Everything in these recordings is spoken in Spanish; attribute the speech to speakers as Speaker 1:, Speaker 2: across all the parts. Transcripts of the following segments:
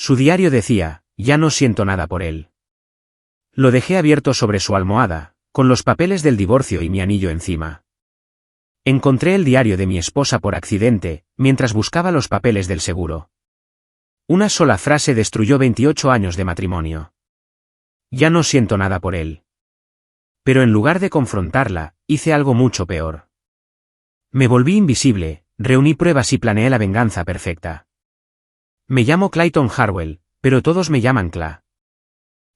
Speaker 1: Su diario decía: ya no siento nada por él. Lo dejé abierto sobre su almohada, con los papeles del divorcio y mi anillo encima. Encontré el diario de mi esposa por accidente, mientras buscaba los papeles del seguro. Una sola frase destruyó 28 años de matrimonio. Ya no siento nada por él. Pero en lugar de confrontarla, hice algo mucho peor. Me volví invisible, reuní pruebas y planeé la venganza perfecta. Me llamo Clayton Harwell, pero todos me llaman Cla.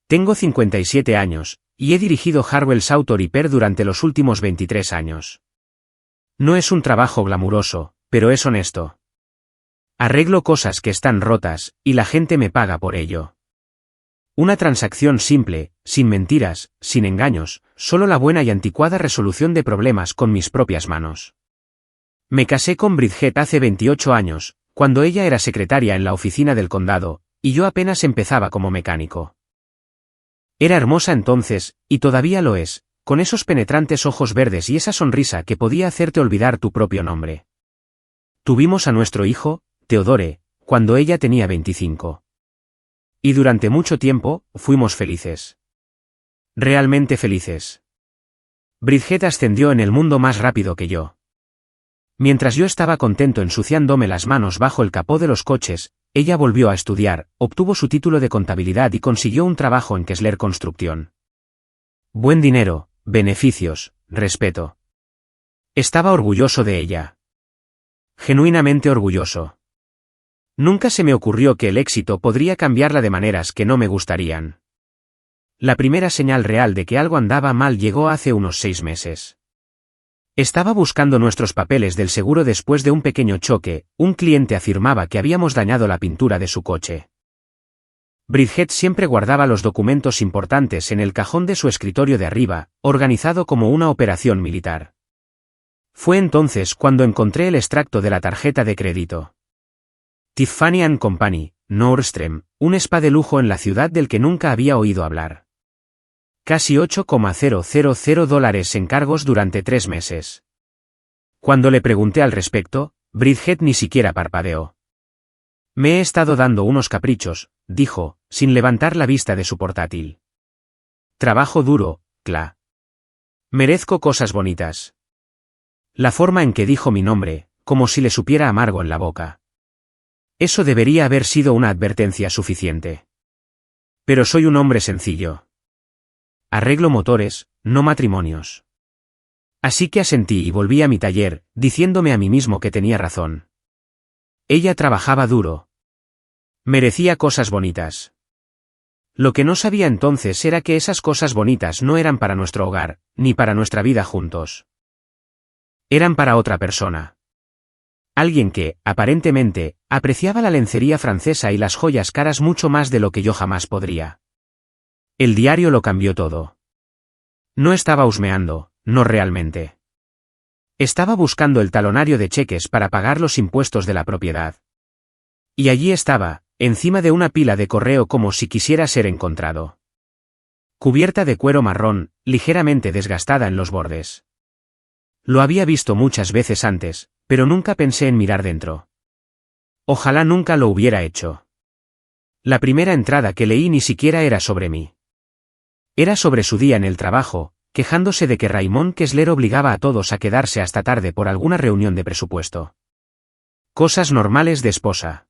Speaker 1: Tengo 57 años, y he dirigido Harwell's Auto Repair durante los últimos 23 años. No es un trabajo glamuroso, pero es honesto. Arreglo cosas que están rotas, y la gente me paga por ello. Una transacción simple, sin mentiras, sin engaños, solo la buena y anticuada resolución de problemas con mis propias manos. Me casé con Bridget hace 28 años, cuando ella era secretaria en la oficina del condado, y yo apenas empezaba como mecánico. Era hermosa entonces, y todavía lo es, con esos penetrantes ojos verdes y esa sonrisa que podía hacerte olvidar tu propio nombre. Tuvimos a nuestro hijo, Theodore, cuando ella tenía 25. Y durante mucho tiempo, fuimos felices. Realmente felices. Bridget ascendió en el mundo más rápido que yo. Mientras yo estaba contento ensuciándome las manos bajo el capó de los coches, ella volvió a estudiar, obtuvo su título de contabilidad y consiguió un trabajo en Kessler Construcción. Buen dinero, beneficios, respeto. Estaba orgulloso de ella. Genuinamente orgulloso. Nunca se me ocurrió que el éxito podría cambiarla de maneras que no me gustarían. La primera señal real de que algo andaba mal llegó hace unos 6 meses. Estaba buscando nuestros papeles del seguro después de un pequeño choque. Un cliente afirmaba que habíamos dañado la pintura de su coche. Bridget siempre guardaba los documentos importantes en el cajón de su escritorio de arriba, organizado como una operación militar. Fue entonces cuando encontré el extracto de la tarjeta de crédito. Tiffany & Company, Nordstrom, un spa de lujo en la ciudad del que nunca había oído hablar. Casi $8,000 en cargos durante 3 meses. Cuando le pregunté al respecto, Bridget ni siquiera parpadeó. Me he estado dando unos caprichos, dijo, sin levantar la vista de su portátil. Trabajo duro, Cla. Merezco cosas bonitas. La forma en que dijo mi nombre, como si le supiera amargo en la boca. Eso debería haber sido una advertencia suficiente. Pero soy un hombre sencillo. Arreglo motores, no matrimonios. Así que asentí y volví a mi taller, diciéndome a mí mismo que tenía razón. Ella trabajaba duro. Merecía cosas bonitas. Lo que no sabía entonces era que esas cosas bonitas no eran para nuestro hogar, ni para nuestra vida juntos. Eran para otra persona. Alguien que, aparentemente, apreciaba la lencería francesa y las joyas caras mucho más de lo que yo jamás podría. El diario lo cambió todo. No estaba husmeando, no realmente. Estaba buscando el talonario de cheques para pagar los impuestos de la propiedad. Y allí estaba, encima de una pila de correo como si quisiera ser encontrado. Cubierta de cuero marrón, ligeramente desgastada en los bordes. Lo había visto muchas veces antes, pero nunca pensé en mirar dentro. Ojalá nunca lo hubiera hecho. La primera entrada que leí ni siquiera era sobre mí. Era sobre su día en el trabajo, quejándose de que Raymond Kessler obligaba a todos a quedarse hasta tarde por alguna reunión de presupuesto. Cosas normales de esposa.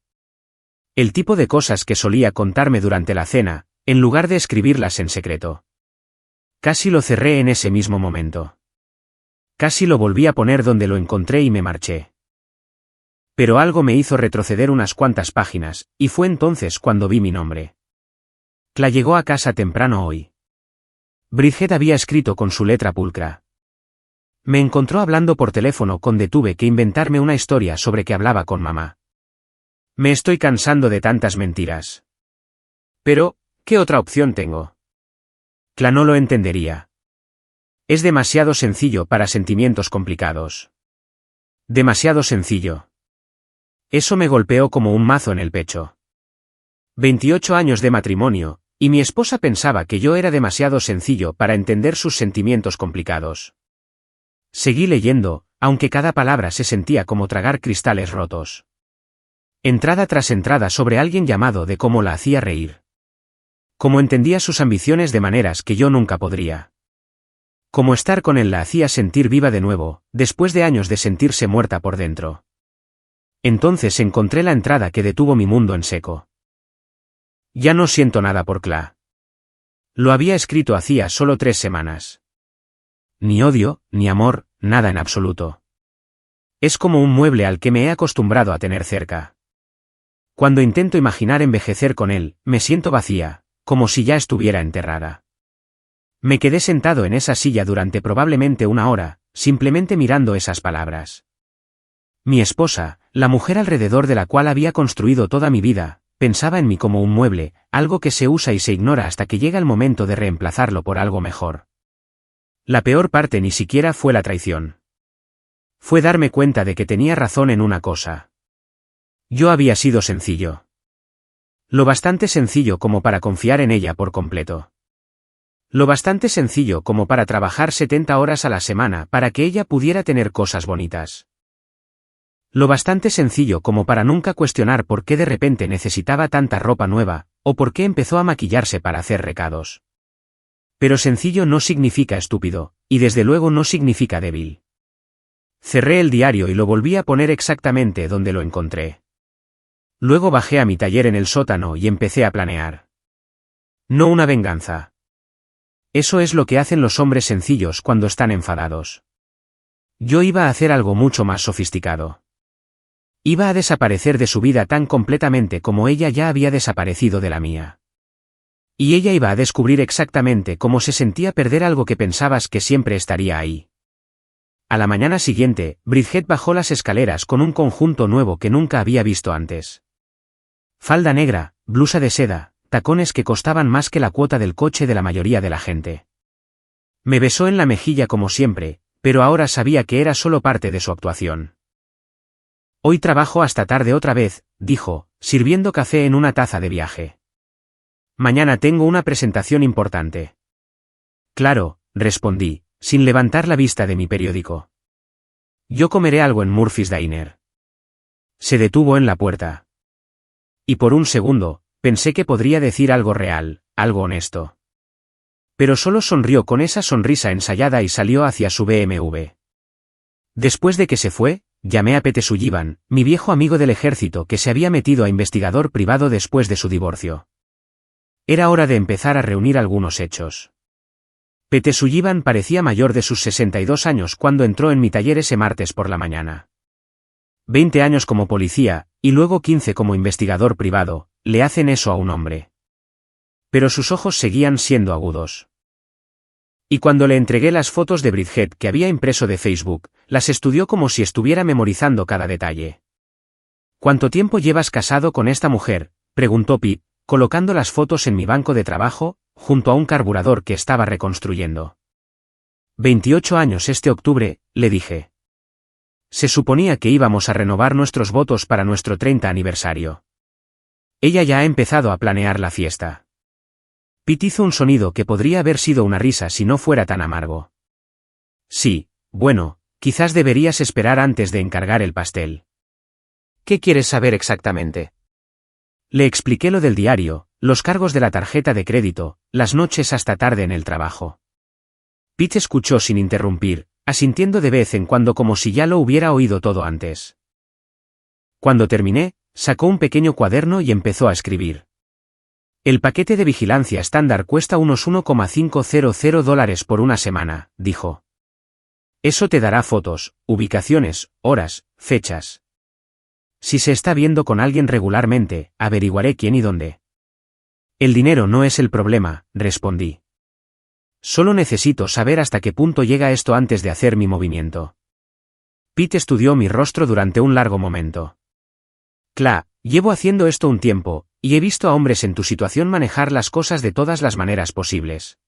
Speaker 1: El tipo de cosas que solía contarme durante la cena, en lugar de escribirlas en secreto. Casi lo cerré en ese mismo momento. Casi lo volví a poner donde lo encontré y me marché. Pero algo me hizo retroceder unas cuantas páginas, y fue entonces cuando vi mi nombre. Cla llegó a casa temprano hoy. Bridget había escrito con su letra pulcra. Me encontró hablando por teléfono cuando tuve que inventarme una historia sobre que hablaba con mamá. Me estoy cansando de tantas mentiras. Pero, ¿qué otra opción tengo? Cla no lo entendería. Es demasiado sencillo para sentimientos complicados. Demasiado sencillo. Eso me golpeó como un mazo en el pecho. 28 años de matrimonio, y mi esposa pensaba que yo era demasiado sencillo para entender sus sentimientos complicados. Seguí leyendo, aunque cada palabra se sentía como tragar cristales rotos. Entrada tras entrada sobre alguien llamado de cómo la hacía reír. Cómo entendía sus ambiciones de maneras que yo nunca podría. Cómo estar con él la hacía sentir viva de nuevo, después de años de sentirse muerta por dentro. Entonces encontré la entrada que detuvo mi mundo en seco. Ya no siento nada por Cla. Lo había escrito hacía solo 3 semanas. Ni odio, ni amor, nada en absoluto. Es como un mueble al que me he acostumbrado a tener cerca. Cuando intento imaginar envejecer con él, me siento vacía, como si ya estuviera enterrada. Me quedé sentado en esa silla durante probablemente 1 hora, simplemente mirando esas palabras. Mi esposa, la mujer alrededor de la cual había construido toda mi vida, pensaba en mí como un mueble, algo que se usa y se ignora hasta que llega el momento de reemplazarlo por algo mejor. La peor parte ni siquiera fue la traición. Fue darme cuenta de que tenía razón en una cosa. Yo había sido sencillo. Lo bastante sencillo como para confiar en ella por completo. Lo bastante sencillo como para trabajar 70 horas a la semana para que ella pudiera tener cosas bonitas. Lo bastante sencillo como para nunca cuestionar por qué de repente necesitaba tanta ropa nueva, o por qué empezó a maquillarse para hacer recados. Pero sencillo no significa estúpido, y desde luego no significa débil. Cerré el diario y lo volví a poner exactamente donde lo encontré. Luego bajé a mi taller en el sótano y empecé a planear. No una venganza. Eso es lo que hacen los hombres sencillos cuando están enfadados. Yo iba a hacer algo mucho más sofisticado. Iba a desaparecer de su vida tan completamente como ella ya había desaparecido de la mía. Y ella iba a descubrir exactamente cómo se sentía perder algo que pensabas que siempre estaría ahí. A la mañana siguiente, Bridget bajó las escaleras con un conjunto nuevo que nunca había visto antes. Falda negra, blusa de seda, tacones que costaban más que la cuota del coche de la mayoría de la gente. Me besó en la mejilla como siempre, pero ahora sabía que era solo parte de su actuación. Hoy trabajo hasta tarde otra vez, dijo, sirviendo café en una taza de viaje. Mañana tengo una presentación importante. Claro, respondí, sin levantar la vista de mi periódico. Yo comeré algo en Murphy's Diner. Se detuvo en la puerta. Y por un segundo, pensé que podría decir algo real, algo honesto. Pero solo sonrió con esa sonrisa ensayada y salió hacia su BMW. Después de que se fue, llamé a Pete Sullivan, mi viejo amigo del ejército que se había metido a investigador privado después de su divorcio. Era hora de empezar a reunir algunos hechos. Pete Sullivan parecía mayor de sus 62 años cuando entró en mi taller ese martes por la mañana. 20 años como policía, y luego 15 como investigador privado, le hacen eso a un hombre. Pero sus ojos seguían siendo agudos. Y cuando le entregué las fotos de Bridget que había impreso de Facebook, las estudió como si estuviera memorizando cada detalle. ¿Cuánto tiempo llevas casado con esta mujer?, preguntó Pete, colocando las fotos en mi banco de trabajo, junto a un carburador que estaba reconstruyendo. 28 años este octubre, le dije. Se suponía que íbamos a renovar nuestros votos para nuestro 30 aniversario. Ella ya ha empezado a planear la fiesta. Pete hizo un sonido que podría haber sido una risa si no fuera tan amargo. Sí, bueno, quizás deberías esperar antes de encargar el pastel. ¿Qué quieres saber exactamente? Le expliqué lo del diario, los cargos de la tarjeta de crédito, las noches hasta tarde en el trabajo. Pete escuchó sin interrumpir, asintiendo de vez en cuando como si ya lo hubiera oído todo antes. Cuando terminé, sacó un pequeño cuaderno y empezó a escribir. El paquete de vigilancia estándar cuesta unos $1,500 por una semana, dijo. Eso te dará fotos, ubicaciones, horas, fechas. Si se está viendo con alguien regularmente, averiguaré quién y dónde. El dinero no es el problema, respondí. Solo necesito saber hasta qué punto llega esto antes de hacer mi movimiento. Pete estudió mi rostro durante un largo momento. Llevo haciendo esto un tiempo, y he visto a hombres en tu situación manejar las cosas de todas las maneras posibles.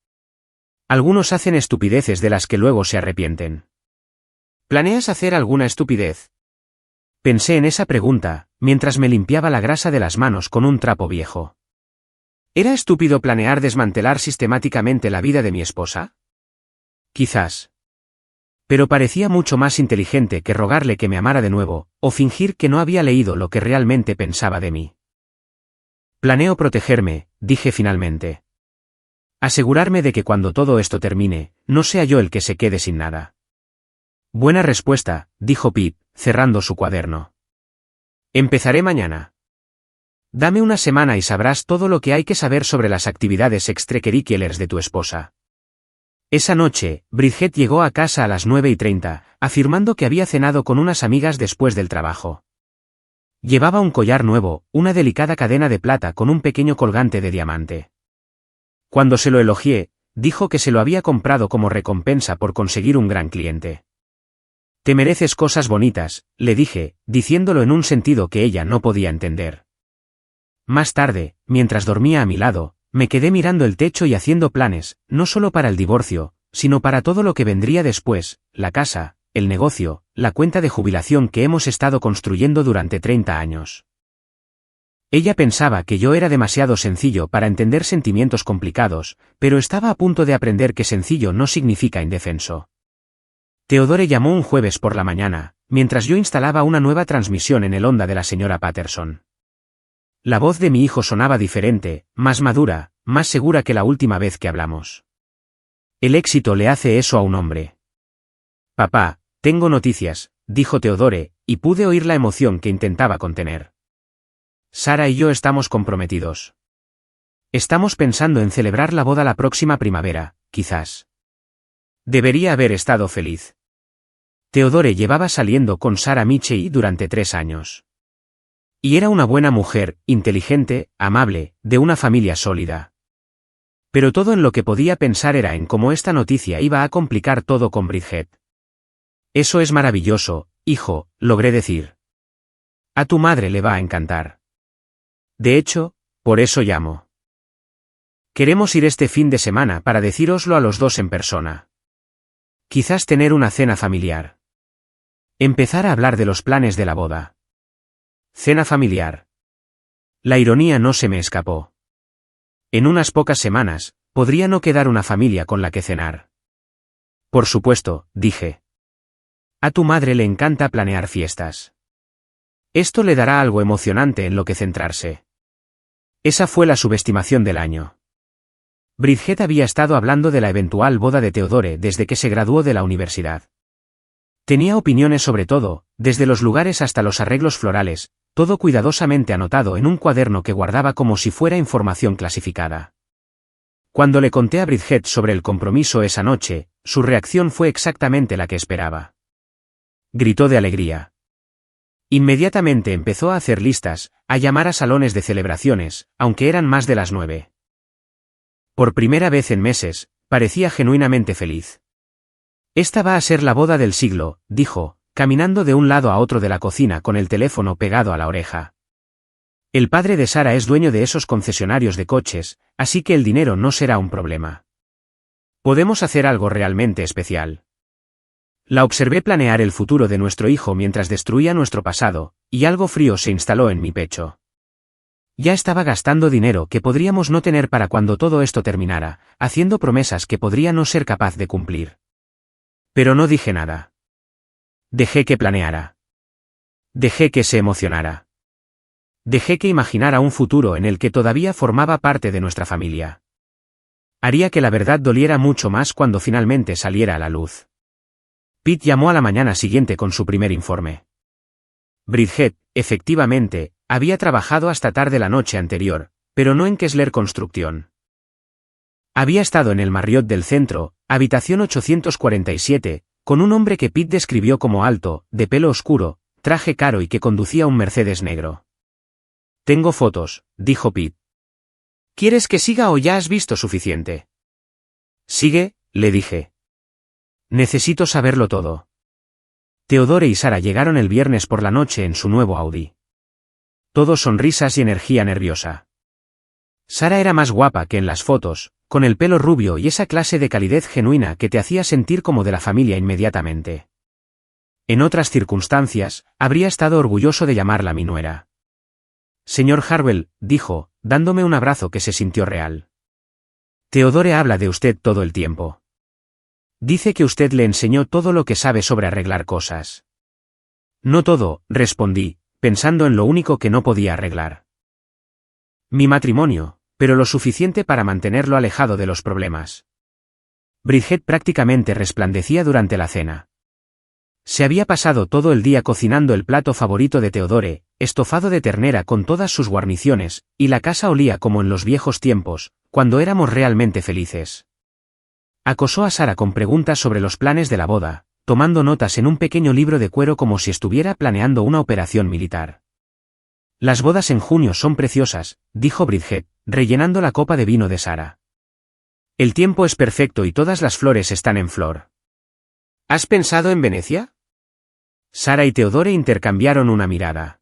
Speaker 1: Algunos hacen estupideces de las que luego se arrepienten. ¿Planeas hacer alguna estupidez? Pensé en esa pregunta, mientras me limpiaba la grasa de las manos con un trapo viejo. ¿Era estúpido planear desmantelar sistemáticamente la vida de mi esposa? Quizás. Pero parecía mucho más inteligente que rogarle que me amara de nuevo, o fingir que no había leído lo que realmente pensaba de mí. Planeo protegerme, dije finalmente. Asegurarme de que cuando todo esto termine, no sea yo el que se quede sin nada. Buena respuesta, dijo Pip, cerrando su cuaderno. Empezaré mañana. Dame una semana y sabrás todo lo que hay que saber sobre las actividades extracurriculares de tu esposa. Esa noche, Bridget llegó a casa a las 9:30, afirmando que había cenado con unas amigas después del trabajo. Llevaba un collar nuevo, una delicada cadena de plata con un pequeño colgante de diamante. Cuando se lo elogié, dijo que se lo había comprado como recompensa por conseguir un gran cliente. Te mereces cosas bonitas, le dije, diciéndolo en un sentido que ella no podía entender. Más tarde, mientras dormía a mi lado, me quedé mirando el techo y haciendo planes, no solo para el divorcio, sino para todo lo que vendría después, la casa, el negocio, la cuenta de jubilación que hemos estado construyendo durante 30 años. Ella pensaba que yo era demasiado sencillo para entender sentimientos complicados, pero estaba a punto de aprender que sencillo no significa indefenso. Theodore llamó un jueves por la mañana, mientras yo instalaba una nueva transmisión en el Honda de la señora Patterson. La voz de mi hijo sonaba diferente, más madura, más segura que la última vez que hablamos. El éxito le hace eso a un hombre. Papá, tengo noticias, dijo Theodore, y pude oír la emoción que intentaba contener. Sara y yo estamos comprometidos. Estamos pensando en celebrar la boda la próxima primavera, quizás. Debería haber estado feliz. Theodore llevaba saliendo con Sara Michey durante 3 años. Y era una buena mujer, inteligente, amable, de una familia sólida. Pero todo en lo que podía pensar era en cómo esta noticia iba a complicar todo con Bridget. Eso es maravilloso, hijo, logré decir. A tu madre le va a encantar. De hecho, por eso llamo. Queremos ir este fin de semana para decíroslo a los dos en persona. Quizás tener una cena familiar. Empezar a hablar de los planes de la boda. Cena familiar. La ironía no se me escapó. En unas pocas semanas, podría no quedar una familia con la que cenar. Por supuesto, dije. A tu madre le encanta planear fiestas. Esto le dará algo emocionante en lo que centrarse. Esa fue la subestimación del año. Bridget había estado hablando de la eventual boda de Theodore desde que se graduó de la universidad. Tenía opiniones sobre todo, desde los lugares hasta los arreglos florales, todo cuidadosamente anotado en un cuaderno que guardaba como si fuera información clasificada. Cuando le conté a Bridget sobre el compromiso esa noche, su reacción fue exactamente la que esperaba. Gritó de alegría. Inmediatamente empezó a hacer listas, a llamar a salones de celebraciones, aunque eran más de las 9. Por primera vez en meses, parecía genuinamente feliz. Esta va a ser la boda del siglo, dijo, caminando de un lado a otro de la cocina con el teléfono pegado a la oreja. El padre de Sara es dueño de esos concesionarios de coches, así que el dinero no será un problema. Podemos hacer algo realmente especial. La observé planear el futuro de nuestro hijo mientras destruía nuestro pasado, y algo frío se instaló en mi pecho. Ya estaba gastando dinero que podríamos no tener para cuando todo esto terminara, haciendo promesas que podría no ser capaz de cumplir. Pero no dije nada. Dejé que planeara. Dejé que se emocionara. Dejé que imaginara un futuro en el que todavía formaba parte de nuestra familia. Haría que la verdad doliera mucho más cuando finalmente saliera a la luz. Pete llamó a la mañana siguiente con su primer informe. Bridget, efectivamente, había trabajado hasta tarde la noche anterior, pero no en Kessler Construcción. Había estado en el Marriott del centro, habitación 847, con un hombre que Pete describió como alto, de pelo oscuro, traje caro y que conducía un Mercedes negro. Tengo fotos, dijo Pete. ¿Quieres que siga o ya has visto suficiente? Sigue, le dije. Necesito saberlo todo. Theodore y Sara llegaron el viernes por la noche en su nuevo Audi. Todo sonrisas y energía nerviosa. Sara era más guapa que en las fotos, con el pelo rubio y esa clase de calidez genuina que te hacía sentir como de la familia inmediatamente. En otras circunstancias, habría estado orgulloso de llamarla mi nuera. Señor Harwell, dijo, dándome un abrazo que se sintió real. Theodore habla de usted todo el tiempo. Dice que usted le enseñó todo lo que sabe sobre arreglar cosas. No todo, respondí, pensando en lo único que no podía arreglar. Mi matrimonio, pero lo suficiente para mantenerlo alejado de los problemas. Bridget prácticamente resplandecía durante la cena. Se había pasado todo el día cocinando el plato favorito de Theodore, estofado de ternera con todas sus guarniciones, y la casa olía como en los viejos tiempos, cuando éramos realmente felices. Acosó a Sara con preguntas sobre los planes de la boda, tomando notas en un pequeño libro de cuero como si estuviera planeando una operación militar. Las bodas en junio son preciosas, dijo Bridget, rellenando la copa de vino de Sara. El tiempo es perfecto y todas las flores están en flor. ¿Has pensado en Venecia? Sara y Theodore intercambiaron una mirada.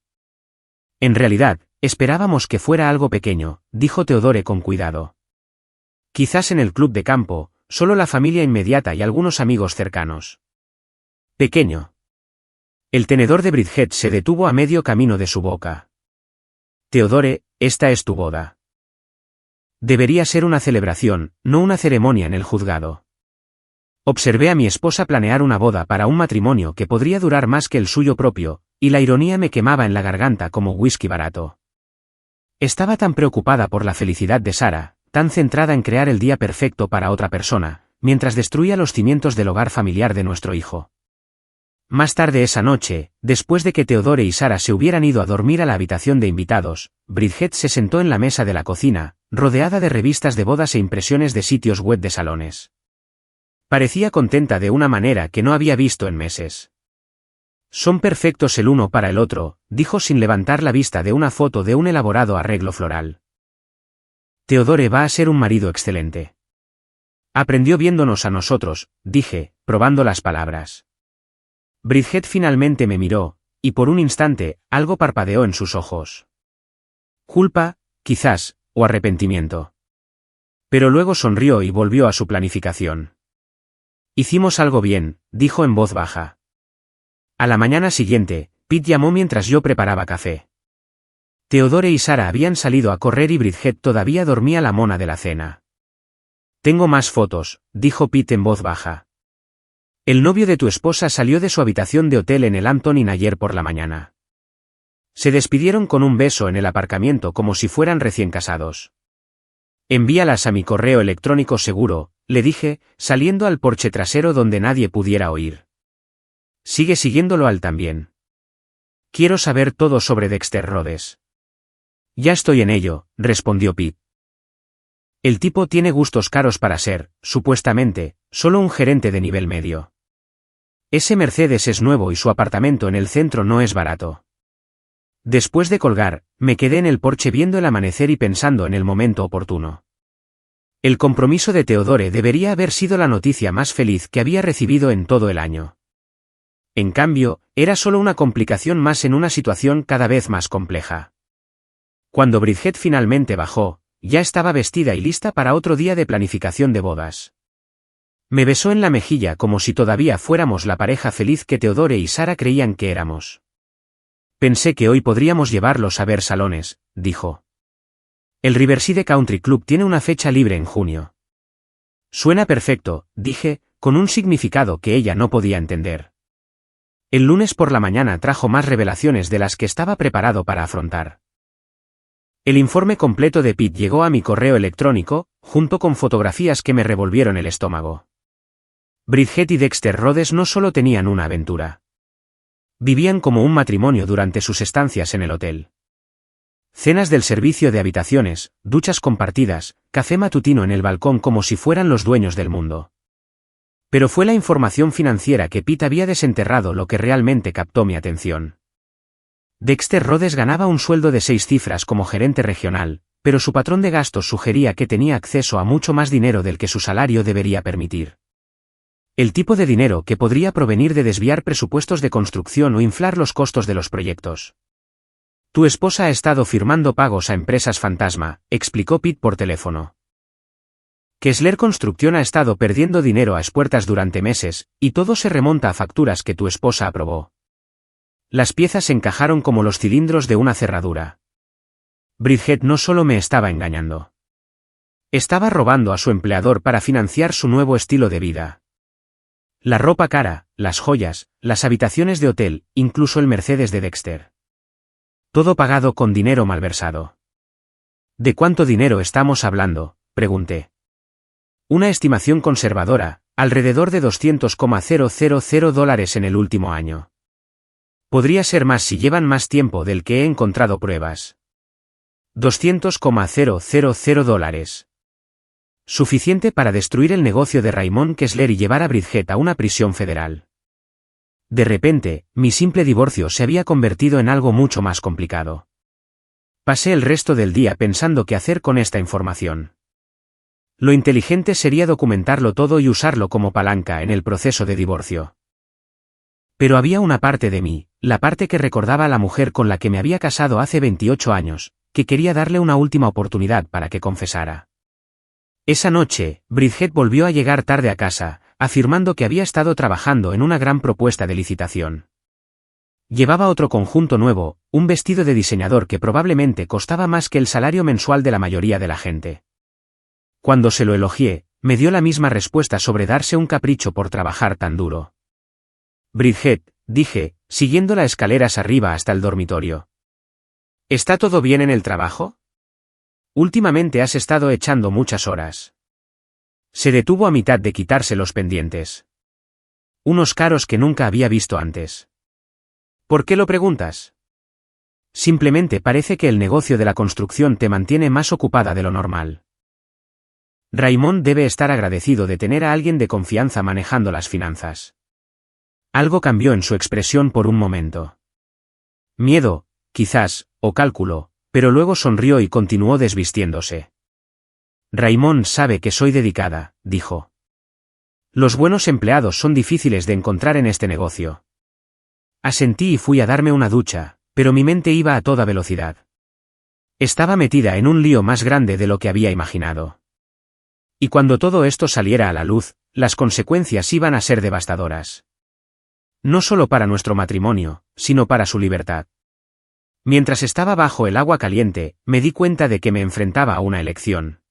Speaker 1: En realidad, esperábamos que fuera algo pequeño, dijo Theodore con cuidado. Quizás en el club de campo, solo la familia inmediata y algunos amigos cercanos. Pequeño. El tenedor de Bridget se detuvo a medio camino de su boca. Theodore, esta es tu boda. Debería ser una celebración, no una ceremonia en el juzgado. Observé a mi esposa planear una boda para un matrimonio que podría durar más que el suyo propio, y la ironía me quemaba en la garganta como whisky barato. Estaba tan preocupada por la felicidad de Sara, tan centrada en crear el día perfecto para otra persona, mientras destruía los cimientos del hogar familiar de nuestro hijo. Más tarde esa noche, después de que Theodore y Sara se hubieran ido a dormir a la habitación de invitados, Bridget se sentó en la mesa de la cocina, rodeada de revistas de bodas e impresiones de sitios web de salones. Parecía contenta de una manera que no había visto en meses. Son perfectos el uno para el otro, dijo sin levantar la vista de una foto de un elaborado arreglo floral. Theodore va a ser un marido excelente. Aprendió viéndonos a nosotros, dije, probando las palabras. Bridget finalmente me miró, y por un instante, algo parpadeó en sus ojos. Culpa, quizás, o arrepentimiento. Pero luego sonrió y volvió a su planificación. Hicimos algo bien, dijo en voz baja. A la mañana siguiente, Pete llamó mientras yo preparaba café. Theodore y Sara habían salido a correr y Bridget todavía dormía la mona de la cena. Tengo más fotos, dijo Pete en voz baja. El novio de tu esposa salió de su habitación de hotel en el Hampton Inn ayer por la mañana. Se despidieron con un beso en el aparcamiento como si fueran recién casados. Envíalas a mi correo electrónico seguro, le dije, saliendo al porche trasero donde nadie pudiera oír. Sigue siguiéndolo al también. Quiero saber todo sobre Dexter Rhodes. Ya estoy en ello, respondió Pete. El tipo tiene gustos caros para ser, supuestamente, solo un gerente de nivel medio. Ese Mercedes es nuevo y su apartamento en el centro no es barato. Después de colgar, me quedé en el porche viendo el amanecer y pensando en el momento oportuno. El compromiso de Theodore debería haber sido la noticia más feliz que había recibido en todo el año. En cambio, era solo una complicación más en una situación cada vez más compleja. Cuando Bridget finalmente bajó, ya estaba vestida y lista para otro día de planificación de bodas. Me besó en la mejilla como si todavía fuéramos la pareja feliz que Theodore y Sara creían que éramos. Pensé que hoy podríamos llevarlos a ver salones, dijo. El Riverside Country Club tiene una fecha libre en junio. Suena perfecto, dije, con un significado que ella no podía entender. El lunes por la mañana trajo más revelaciones de las que estaba preparado para afrontar. El informe completo de Pete llegó a mi correo electrónico, junto con fotografías que me revolvieron el estómago. Bridget y Dexter Rhodes no solo tenían una aventura. Vivían como un matrimonio durante sus estancias en el hotel. Cenas del servicio de habitaciones, duchas compartidas, café matutino en el balcón como si fueran los dueños del mundo. Pero fue la información financiera que Pete había desenterrado lo que realmente captó mi atención. Dexter Rhodes ganaba un sueldo de 6 cifras como gerente regional, pero su patrón de gastos sugería que tenía acceso a mucho más dinero del que su salario debería permitir. El tipo de dinero que podría provenir de desviar presupuestos de construcción o inflar los costos de los proyectos. Tu esposa ha estado firmando pagos a empresas fantasma, explicó Pete por teléfono. Kessler Construction ha estado perdiendo dinero a espuertas durante meses, y todo se remonta a facturas que tu esposa aprobó. Las piezas encajaron como los cilindros de una cerradura. Bridget no solo me estaba engañando. Estaba robando a su empleador para financiar su nuevo estilo de vida. La ropa cara, las joyas, las habitaciones de hotel, incluso el Mercedes de Dexter. Todo pagado con dinero malversado. ¿De cuánto dinero estamos hablando?, pregunté. Una estimación conservadora, alrededor de $200,000 en el último año. Podría ser más si llevan más tiempo del que he encontrado pruebas. $200,000. Suficiente para destruir el negocio de Raymond Kessler y llevar a Bridget a una prisión federal. De repente, mi simple divorcio se había convertido en algo mucho más complicado. Pasé el resto del día pensando qué hacer con esta información. Lo inteligente sería documentarlo todo y usarlo como palanca en el proceso de divorcio. Pero había una parte de mí, la parte que recordaba a la mujer con la que me había casado hace 28 años, que quería darle una última oportunidad para que confesara. Esa noche, Bridget volvió a llegar tarde a casa, afirmando que había estado trabajando en una gran propuesta de licitación. Llevaba otro conjunto nuevo, un vestido de diseñador que probablemente costaba más que el salario mensual de la mayoría de la gente. Cuando se lo elogié, me dio la misma respuesta sobre darse un capricho por trabajar tan duro. Bridget, dije, siguiendo las escaleras arriba hasta el dormitorio. ¿Está todo bien en el trabajo? Últimamente has estado echando muchas horas. Se detuvo a mitad de quitarse los pendientes. Unos caros que nunca había visto antes. ¿Por qué lo preguntas? Simplemente parece que el negocio de la construcción te mantiene más ocupada de lo normal. Raymond debe estar agradecido de tener a alguien de confianza manejando las finanzas. Algo cambió en su expresión por un momento. Miedo, quizás, o cálculo, pero luego sonrió y continuó desvistiéndose. Raymond sabe que soy dedicada, dijo. Los buenos empleados son difíciles de encontrar en este negocio. Asentí y fui a darme una ducha, pero mi mente iba a toda velocidad. Estaba metida en un lío más grande de lo que había imaginado. Y cuando todo esto saliera a la luz, las consecuencias iban a ser devastadoras. No solo para nuestro matrimonio, sino para su libertad. Mientras estaba bajo el agua caliente, me di cuenta de que me enfrentaba a una elección.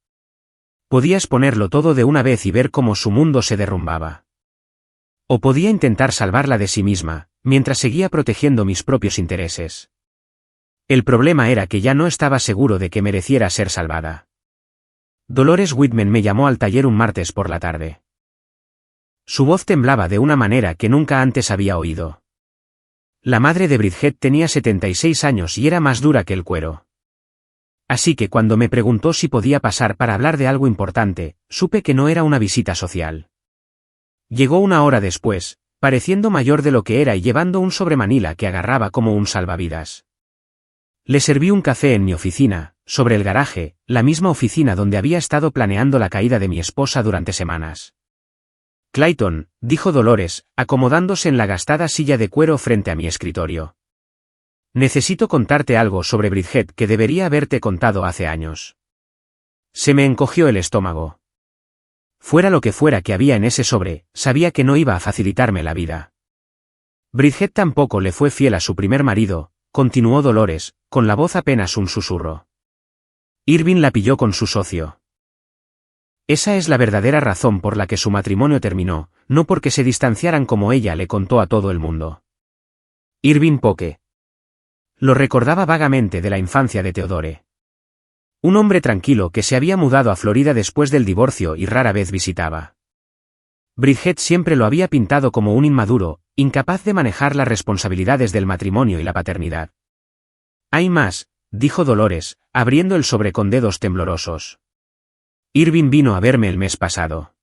Speaker 1: Podía exponerlo todo de una vez y ver cómo su mundo se derrumbaba. O podía intentar salvarla de sí misma, mientras seguía protegiendo mis propios intereses. El problema era que ya no estaba seguro de que mereciera ser salvada. Dolores Whitman me llamó al taller un martes por la tarde. Su voz temblaba de una manera que nunca antes había oído. La madre de Bridget tenía 76 años y era más dura que el cuero. Así que cuando me preguntó si podía pasar para hablar de algo importante, supe que no era una visita social. Llegó una hora después, pareciendo mayor de lo que era y llevando un sobremanila que agarraba como un salvavidas. Le serví un café en mi oficina, sobre el garaje, la misma oficina donde había estado planeando la caída de mi esposa durante semanas. Clayton, dijo Dolores, acomodándose en la gastada silla de cuero frente a mi escritorio. Necesito contarte algo sobre Bridget que debería haberte contado hace años. Se me encogió el estómago. Fuera lo que fuera que había en ese sobre, sabía que no iba a facilitarme la vida. Bridget tampoco le fue fiel a su primer marido, continuó Dolores, con la voz apenas un susurro. Irving la pilló con su socio. Esa es la verdadera razón por la que su matrimonio terminó, no porque se distanciaran como ella le contó a todo el mundo. Irving Poque. Lo recordaba vagamente de la infancia de Theodore. Un hombre tranquilo que se había mudado a Florida después del divorcio y rara vez visitaba. Bridget siempre lo había pintado como un inmaduro, incapaz de manejar las responsabilidades del matrimonio y la paternidad. Hay más, dijo Dolores, abriendo el sobre con dedos temblorosos. Irving vino a verme el mes pasado.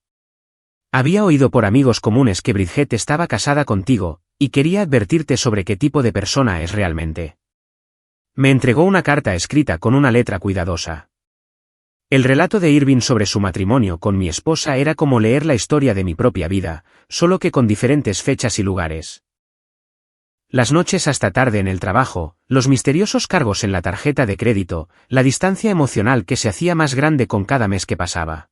Speaker 1: Había oído por amigos comunes que Bridget estaba casada contigo, y quería advertirte sobre qué tipo de persona es realmente. Me entregó una carta escrita con una letra cuidadosa. El relato de Irving sobre su matrimonio con mi esposa era como leer la historia de mi propia vida, solo que con diferentes fechas y lugares. Las noches hasta tarde en el trabajo, los misteriosos cargos en la tarjeta de crédito, la distancia emocional que se hacía más grande con cada mes que pasaba.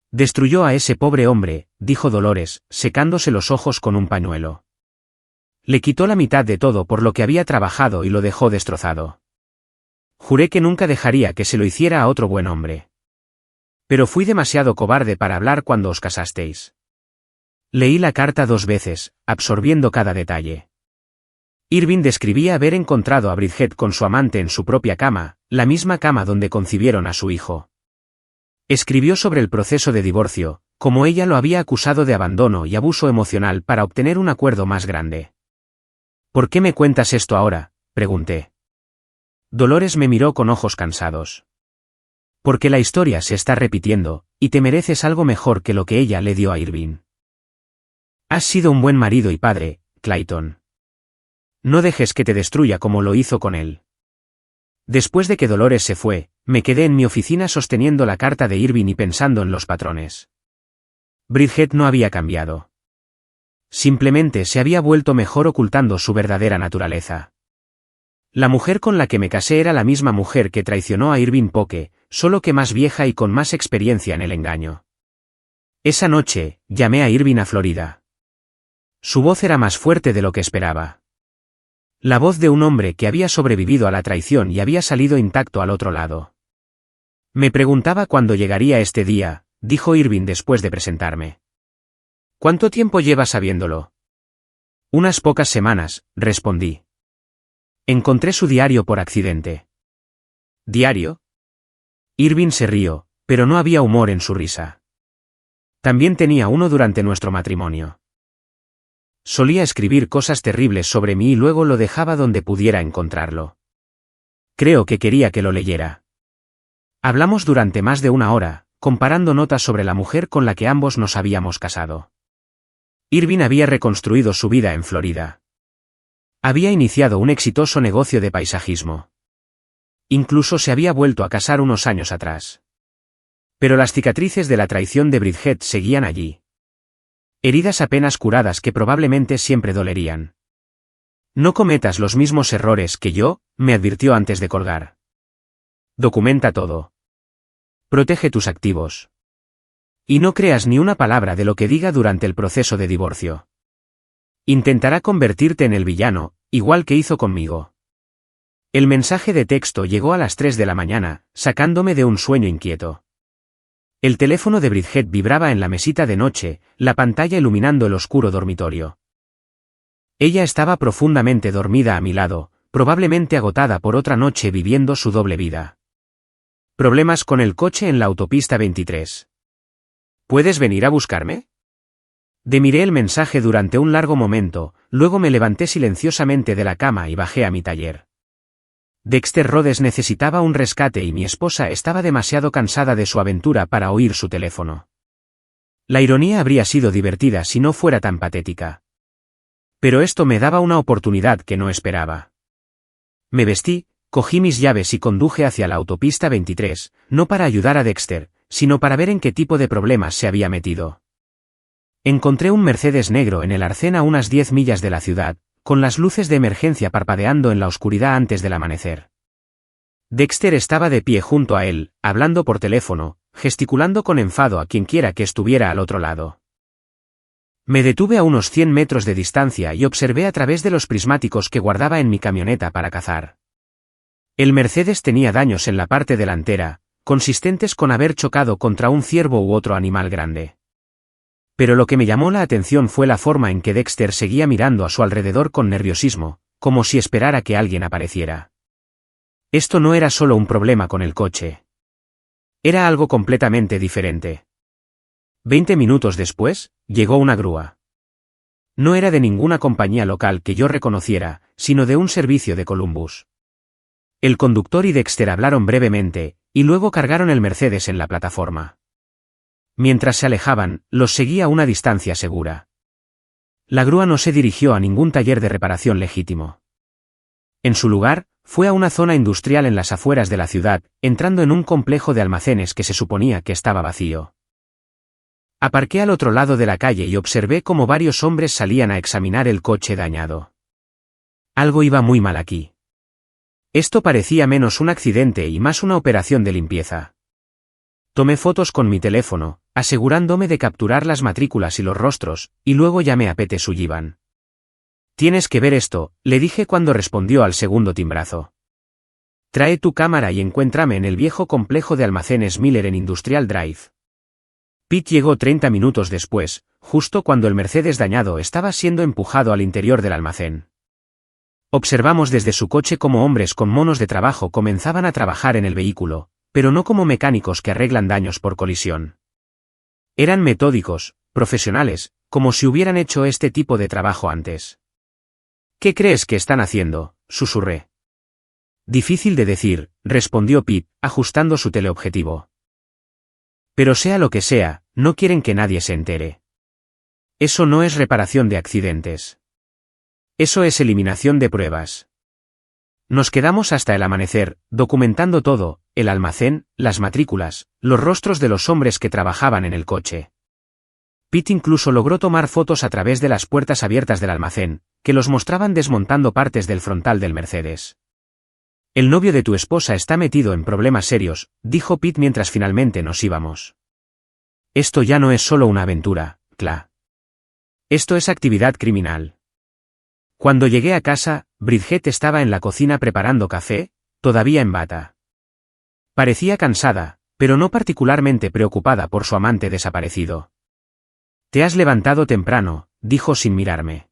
Speaker 1: Destruyó a ese pobre hombre, dijo Dolores, secándose los ojos con un pañuelo. Le quitó la mitad de todo por lo que había trabajado y lo dejó destrozado. Juré que nunca dejaría que se lo hiciera a otro buen hombre. Pero fui demasiado cobarde para hablar cuando os casasteis. Leí la carta 2 veces, absorbiendo cada detalle. Irving describía haber encontrado a Bridget con su amante en su propia cama, la misma cama donde concibieron a su hijo. Escribió sobre el proceso de divorcio, como ella lo había acusado de abandono y abuso emocional para obtener un acuerdo más grande. ¿Por qué me cuentas esto ahora?, pregunté. Dolores me miró con ojos cansados. Porque la historia se está repitiendo, y te mereces algo mejor que lo que ella le dio a Irving. Has sido un buen marido y padre, Clayton. No dejes que te destruya como lo hizo con él. Después de que Dolores se fue, me quedé en mi oficina sosteniendo la carta de Irving y pensando en los patrones. Bridget no había cambiado. Simplemente se había vuelto mejor ocultando su verdadera naturaleza. La mujer con la que me casé era la misma mujer que traicionó a Irving Poque, solo que más vieja y con más experiencia en el engaño. Esa noche, llamé a Irving a Florida. Su voz era más fuerte de lo que esperaba. La voz de un hombre que había sobrevivido a la traición y había salido intacto al otro lado. Me preguntaba cuándo llegaría este día, dijo Irving después de presentarme. ¿Cuánto tiempo llevas sabiéndolo? Unas pocas semanas, respondí. Encontré su diario por accidente. ¿Diario? Irving se rió, pero no había humor en su risa. También tenía uno durante nuestro matrimonio. Solía escribir cosas terribles sobre mí y luego lo dejaba donde pudiera encontrarlo. Creo que quería que lo leyera. Hablamos durante más de 1 hora, comparando notas sobre la mujer con la que ambos nos habíamos casado. Irving había reconstruido su vida en Florida. Había iniciado un exitoso negocio de paisajismo. Incluso se había vuelto a casar unos años atrás. Pero las cicatrices de la traición de Bridget seguían allí. Heridas apenas curadas que probablemente siempre dolerían. No cometas los mismos errores que yo, me advirtió antes de colgar. Documenta todo. Protege tus activos. Y no creas ni una palabra de lo que diga durante el proceso de divorcio. Intentará convertirte en el villano, igual que hizo conmigo. El mensaje de texto llegó a las 3 de la mañana, sacándome de un sueño inquieto. El teléfono de Bridget vibraba en la mesita de noche, la pantalla iluminando el oscuro dormitorio. Ella estaba profundamente dormida a mi lado, probablemente agotada por otra noche viviendo su doble vida. Problemas con el coche en la autopista 23. ¿Puedes venir a buscarme? Demiré el mensaje durante un largo momento, luego me levanté silenciosamente de la cama y bajé a mi taller. Dexter Rhodes necesitaba un rescate y mi esposa estaba demasiado cansada de su aventura para oír su teléfono. La ironía habría sido divertida si no fuera tan patética. Pero esto me daba una oportunidad que no esperaba. Me vestí, cogí mis llaves y conduje hacia la autopista 23, no para ayudar a Dexter, sino para ver en qué tipo de problemas se había metido. Encontré un Mercedes negro en el arcén a unas 10 millas de la ciudad, con las luces de emergencia parpadeando en la oscuridad antes del amanecer. Dexter estaba de pie junto a él, hablando por teléfono, gesticulando con enfado a quienquiera que estuviera al otro lado. Me detuve a unos 100 metros de distancia y observé a través de los prismáticos que guardaba en mi camioneta para cazar. El Mercedes tenía daños en la parte delantera, consistentes con haber chocado contra un ciervo u otro animal grande. Pero lo que me llamó la atención fue la forma en que Dexter seguía mirando a su alrededor con nerviosismo, como si esperara que alguien apareciera. Esto no era solo un problema con el coche. Era algo completamente diferente. 20 minutos después, llegó una grúa. No era de ninguna compañía local que yo reconociera, sino de un servicio de Columbus. El conductor y Dexter hablaron brevemente, y luego cargaron el Mercedes en la plataforma. Mientras se alejaban, los seguí a una distancia segura. La grúa no se dirigió a ningún taller de reparación legítimo. En su lugar, fue a una zona industrial en las afueras de la ciudad, entrando en un complejo de almacenes que se suponía que estaba vacío. Aparqué al otro lado de la calle y observé cómo varios hombres salían a examinar el coche dañado. Algo iba muy mal aquí. Esto parecía menos un accidente y más una operación de limpieza. Tomé fotos con mi teléfono, asegurándome de capturar las matrículas y los rostros, y luego llamé a Pete Sullivan. Tienes que ver esto, le dije cuando respondió al segundo timbrazo. Trae tu cámara y encuéntrame en el viejo complejo de almacenes Miller en Industrial Drive. Pete llegó 30 minutos después, justo cuando el Mercedes dañado estaba siendo empujado al interior del almacén. Observamos desde su coche cómo hombres con monos de trabajo comenzaban a trabajar en el vehículo, pero no como mecánicos que arreglan daños por colisión. Eran metódicos, profesionales, como si hubieran hecho este tipo de trabajo antes. ¿Qué crees que están haciendo?, susurré. Difícil de decir, respondió Pete, ajustando su teleobjetivo. Pero sea lo que sea, no quieren que nadie se entere. Eso no es reparación de accidentes. Eso es eliminación de pruebas. Nos quedamos hasta el amanecer, documentando todo, el almacén, las matrículas, los rostros de los hombres que trabajaban en el coche. Pete incluso logró tomar fotos a través de las puertas abiertas del almacén, que los mostraban desmontando partes del frontal del Mercedes. El novio de tu esposa está metido en problemas serios, dijo Pete mientras finalmente nos íbamos. Esto ya no es solo una aventura, Cla. Esto es actividad criminal. Cuando llegué a casa, Bridget estaba en la cocina preparando café, todavía en bata. Parecía cansada, pero no particularmente preocupada por su amante desaparecido. Te has levantado temprano, dijo sin mirarme.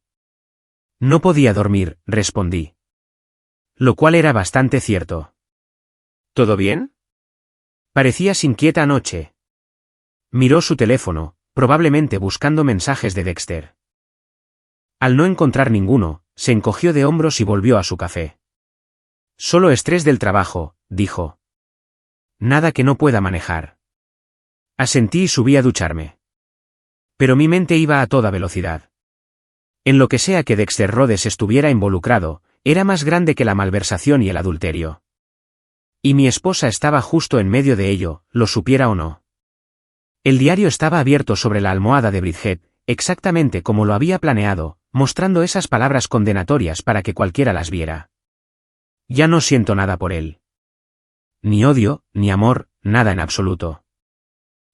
Speaker 1: No podía dormir, respondí. Lo cual era bastante cierto. ¿Todo bien? Parecías inquieta anoche. Miró su teléfono, probablemente buscando mensajes de Dexter. Al no encontrar ninguno, se encogió de hombros y volvió a su café. Solo estrés del trabajo, dijo. Nada que no pueda manejar. Asentí y subí a ducharme. Pero mi mente iba a toda velocidad. En lo que sea que Dexter Rhodes estuviera involucrado, era más grande que la malversación y el adulterio. Y mi esposa estaba justo en medio de ello, lo supiera o no. El diario estaba abierto sobre la almohada de Bridget, exactamente como lo había planeado, mostrando esas palabras condenatorias para que cualquiera las viera. Ya no siento nada por él. Ni odio, ni amor, nada en absoluto.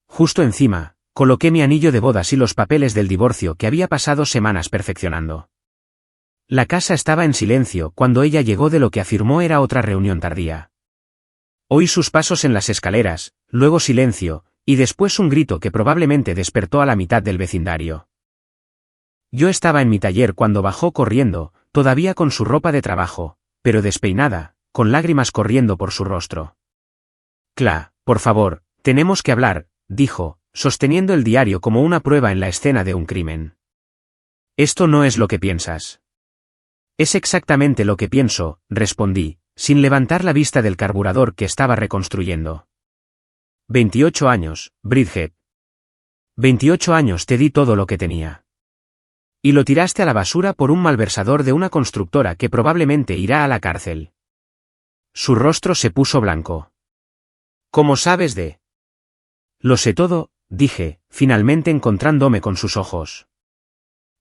Speaker 1: Justo encima, coloqué mi anillo de bodas y los papeles del divorcio que había pasado semanas perfeccionando. La casa estaba en silencio cuando ella llegó de lo que afirmó era otra reunión tardía. Oí sus pasos en las escaleras, luego silencio, y después un grito que probablemente despertó a la mitad del vecindario. Yo estaba en mi taller cuando bajó corriendo, todavía con su ropa de trabajo, pero despeinada, con lágrimas corriendo por su rostro. Cla, por favor, tenemos que hablar, dijo, sosteniendo el diario como una prueba en la escena de un crimen. Esto no es lo que piensas. Es exactamente lo que pienso, respondí, sin levantar la vista del carburador que estaba reconstruyendo. 28 años, Bridget. 28 años te di todo lo que tenía. Y lo tiraste a la basura por un malversador de una constructora que probablemente irá a la cárcel. Su rostro se puso blanco. ¿Cómo sabes de? Lo sé todo, dije, finalmente encontrándome con sus ojos.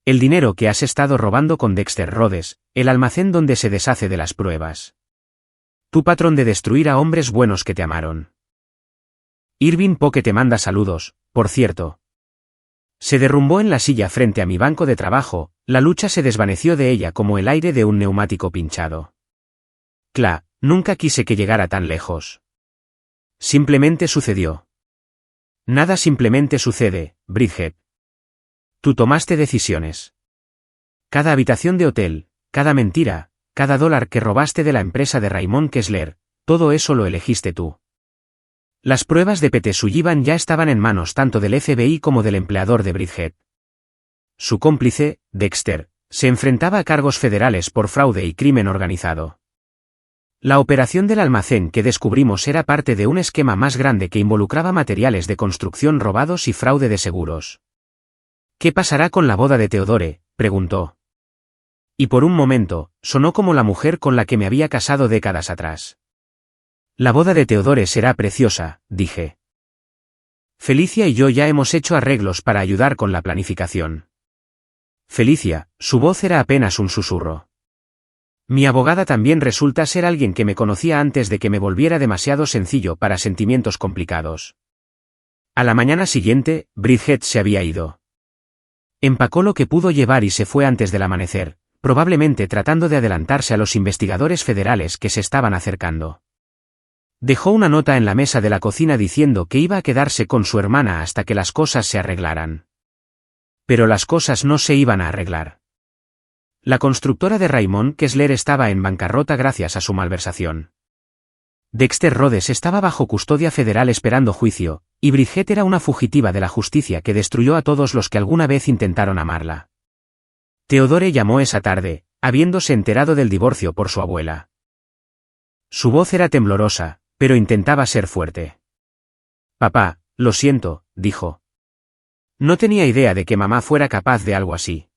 Speaker 1: El dinero que has estado robando con Dexter Rhodes, el almacén donde se deshace de las pruebas. Tu patrón de destruir a hombres buenos que te amaron. Irving Poe te manda saludos, por cierto. Se derrumbó en la silla frente a mi banco de trabajo, la lucha se desvaneció de ella como el aire de un neumático pinchado. Cla, nunca quise que llegara tan lejos. Simplemente sucedió. Nada simplemente sucede, Bridget. Tú tomaste decisiones. Cada habitación de hotel, cada mentira, cada dólar que robaste de la empresa de Raymond Kessler, todo eso lo elegiste tú. Las pruebas de Pete Sullivan ya estaban en manos tanto del FBI como del empleador de Bridget. Su cómplice, Dexter, se enfrentaba a cargos federales por fraude y crimen organizado. La operación del almacén que descubrimos era parte de un esquema más grande que involucraba materiales de construcción robados y fraude de seguros. ¿Qué pasará con la boda de Theodore?, preguntó. Y por un momento, sonó como la mujer con la que me había casado décadas atrás. La boda de Theodore será preciosa, dije. Felicia y yo ya hemos hecho arreglos para ayudar con la planificación. Felicia, su voz era apenas un susurro. Mi abogada también resulta ser alguien que me conocía antes de que me volviera demasiado sencillo para sentimientos complicados. A la mañana siguiente, Bridget se había ido. Empacó lo que pudo llevar y se fue antes del amanecer, probablemente tratando de adelantarse a los investigadores federales que se estaban acercando. Dejó una nota en la mesa de la cocina diciendo que iba a quedarse con su hermana hasta que las cosas se arreglaran. Pero las cosas no se iban a arreglar. La constructora de Raymond Kessler estaba en bancarrota gracias a su malversación. Dexter Rhodes estaba bajo custodia federal esperando juicio, y Bridget era una fugitiva de la justicia que destruyó a todos los que alguna vez intentaron amarla. Theodore llamó esa tarde, habiéndose enterado del divorcio por su abuela. Su voz era temblorosa, pero intentaba ser fuerte. Papá, lo siento, dijo. No tenía idea de que mamá fuera capaz de algo así.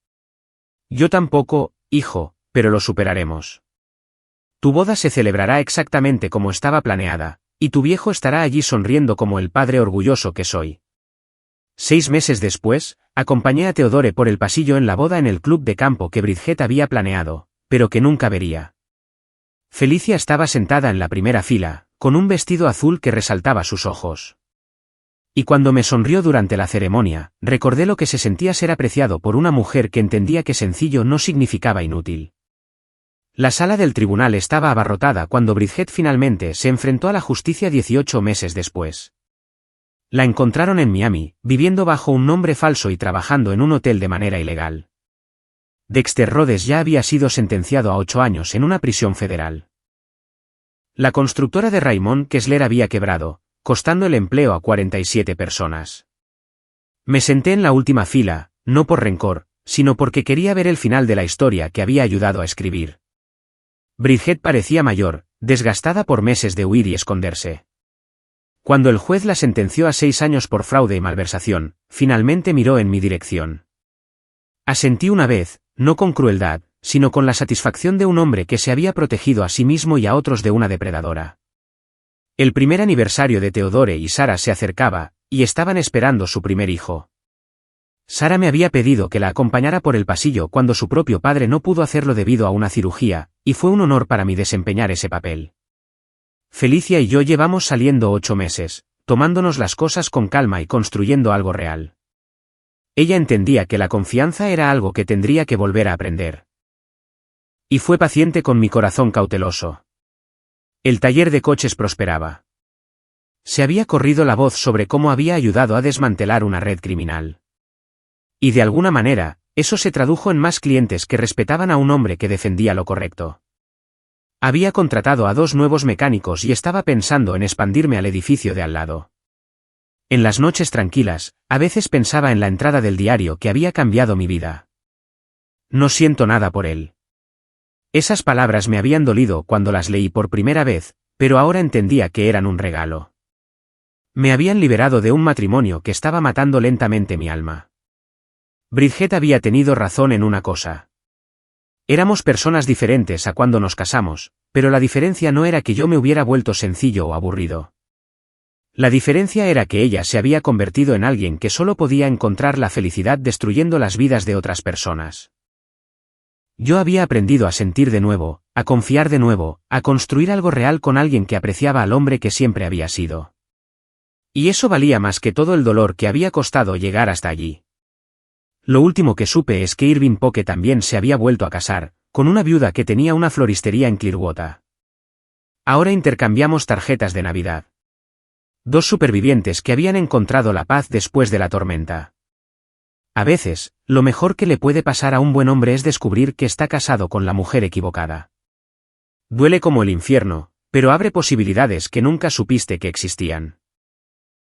Speaker 1: Yo tampoco, hijo, pero lo superaremos. Tu boda se celebrará exactamente como estaba planeada, y tu viejo estará allí sonriendo como el padre orgulloso que soy. 6 meses después, acompañé a Theodore por el pasillo en la boda en el club de campo que Bridget había planeado, pero que nunca vería. Felicia estaba sentada en la primera fila, con un vestido azul que resaltaba sus ojos. Y cuando me sonrió durante la ceremonia, recordé lo que se sentía ser apreciado por una mujer que entendía que sencillo no significaba inútil. La sala del tribunal estaba abarrotada cuando Bridget finalmente se enfrentó a la justicia 18 meses después. La encontraron en Miami, viviendo bajo un nombre falso y trabajando en un hotel de manera ilegal. Dexter Rhodes ya había sido sentenciado a 8 años en una prisión federal. La constructora de Raymond Kessler había quebrado, costando el empleo a 47 personas. Me senté en la última fila, no por rencor, sino porque quería ver el final de la historia que había ayudado a escribir. Bridget parecía mayor, desgastada por meses de huir y esconderse. Cuando el juez la sentenció a 6 años por fraude y malversación, finalmente miró en mi dirección. Asentí una vez, no con crueldad, sino con la satisfacción de un hombre que se había protegido a sí mismo y a otros de una depredadora. El primer aniversario de Theodore y Sarah se acercaba, y estaban esperando su primer hijo. Sarah me había pedido que la acompañara por el pasillo cuando su propio padre no pudo hacerlo debido a una cirugía, y fue un honor para mí desempeñar ese papel. Felicia y yo llevamos saliendo 8 meses, tomándonos las cosas con calma y construyendo algo real. Ella entendía que la confianza era algo que tendría que volver a aprender. Y fue paciente con mi corazón cauteloso. El taller de coches prosperaba. Se había corrido la voz sobre cómo había ayudado a desmantelar una red criminal. Y de alguna manera, eso se tradujo en más clientes que respetaban a un hombre que defendía lo correcto. Había contratado a 2 nuevos mecánicos y estaba pensando en expandirme al edificio de al lado. En las noches tranquilas, a veces pensaba en la entrada del diario que había cambiado mi vida. No siento nada por él. Esas palabras me habían dolido cuando las leí por primera vez, pero ahora entendía que eran un regalo. Me habían liberado de un matrimonio que estaba matando lentamente mi alma. Bridget había tenido razón en una cosa. Éramos personas diferentes a cuando nos casamos, pero la diferencia no era que yo me hubiera vuelto sencillo o aburrido. La diferencia era que ella se había convertido en alguien que solo podía encontrar la felicidad destruyendo las vidas de otras personas. Yo había aprendido a sentir de nuevo, a confiar de nuevo, a construir algo real con alguien que apreciaba al hombre que siempre había sido. Y eso valía más que todo el dolor que había costado llegar hasta allí. Lo último que supe es que Irving Poque también se había vuelto a casar, con una viuda que tenía una floristería en Clearwater. Ahora intercambiamos tarjetas de Navidad. 2 supervivientes que habían encontrado la paz después de la tormenta. A veces, lo mejor que le puede pasar a un buen hombre es descubrir que está casado con la mujer equivocada. Duele como el infierno, pero abre posibilidades que nunca supiste que existían.